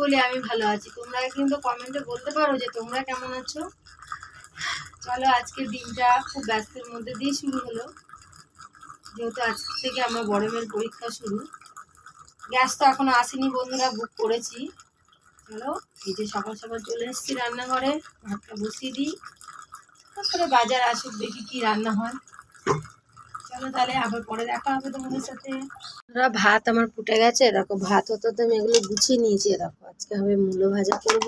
বলি আমি ভালো আছি, তোমরা কিন্তু কমেন্টে বলতে পারো যে তোমরা কেমন আছো। চলো আজকের দিনটা খুব ব্যস্তের মধ্যে দিয়ে শুরু হলো, যেহেতু আজ থেকে আমার বড় মেয়ের পরীক্ষা শুরু। গ্যাস তো এখনো আসেনি বন্ধুরা, বুক করেছি। চলো এই যে সকাল সকাল চলে এসেছি রান্নাঘরে, ভাতটা বসিয়ে দিই, তারপরে বাজার আসুক দেখি কি রান্না হয়। চলো তাহলে আবার পরে দেখা হবে তোমাদের সাথে। ভাত আমার ফুটে গেছে, দেখো ভাত হতে আমি এগুলো গুছিয়ে নিয়েছি। দেখো আজকে হবে মূলো ভাজা করব,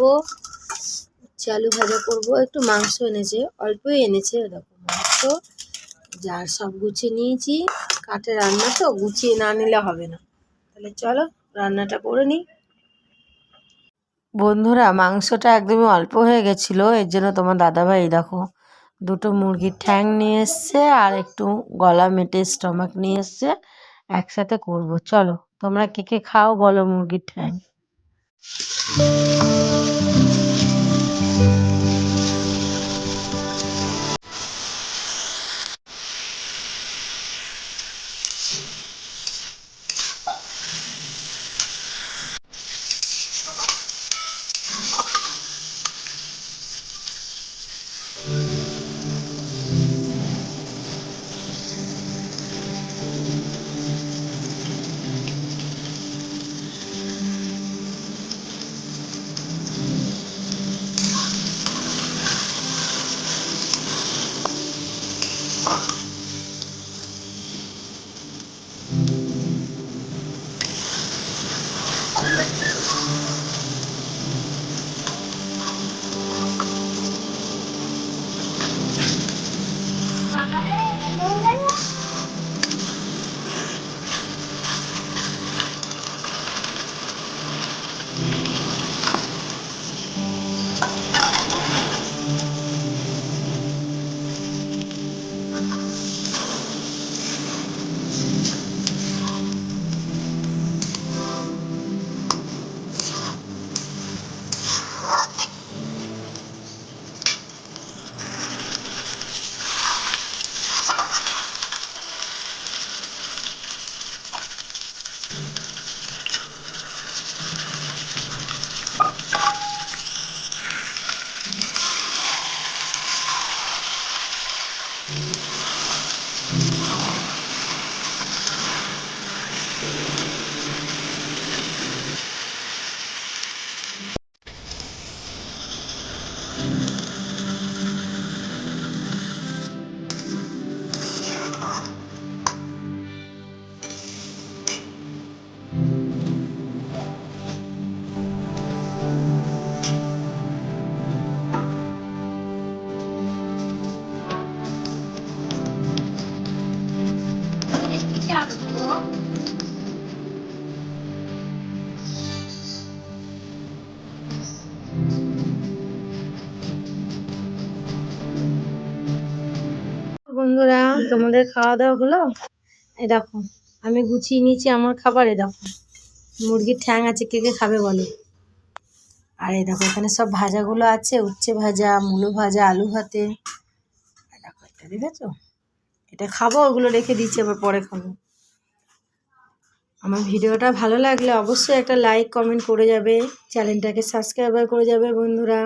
আলু ভাজা করব, একটু মাংস এনেছে, অল্পই এনেছে। দেখো মাংস যার সব গুছিয়ে নিয়েছি, কাঠে রান্না তো গুছিয়ে না নিলে হবে না। তাহলে চলো রান্নাটা করে নিই। বন্ধুরা মাংসটা একদমই অল্প হয়ে গেছিলো, এর জন্য তোমার দাদাভাই দেখো দুটো মুরগির ঠ্যাং নিয়ে এসছে আর একটু গলা মেটে স্টমাক নিয়ে এসছে, একসাথে করব। চলো তোমরা কে কে খাও বলো মুরগির ঠ্যাং। বন্ধুরা তোমাদের খাওয়া দাওয়া হলো? এই দেখো আমি গুছিয়ে নিয়েছি আমার খাবারে। দেখো মুরগির ঠ্যাং আছে, কে কে খাবে বলো। আর এই দেখো এখানে সব ভাজাগুলো আছে, উচ্ছে ভাজা, মূলো ভাজা, আলু ভাতে। দেখো এটা দেখেছো, এটা খাবো, ওগুলো রেখে দিচ্ছি, আবার পরে খাবো। আমার ভিডিওটা ভালো লাগলে অবশ্যই একটা লাইক কমেন্ট করে যাবে, চ্যানেলটাকে সাবস্ক্রাইব করে যাবে বন্ধুরা।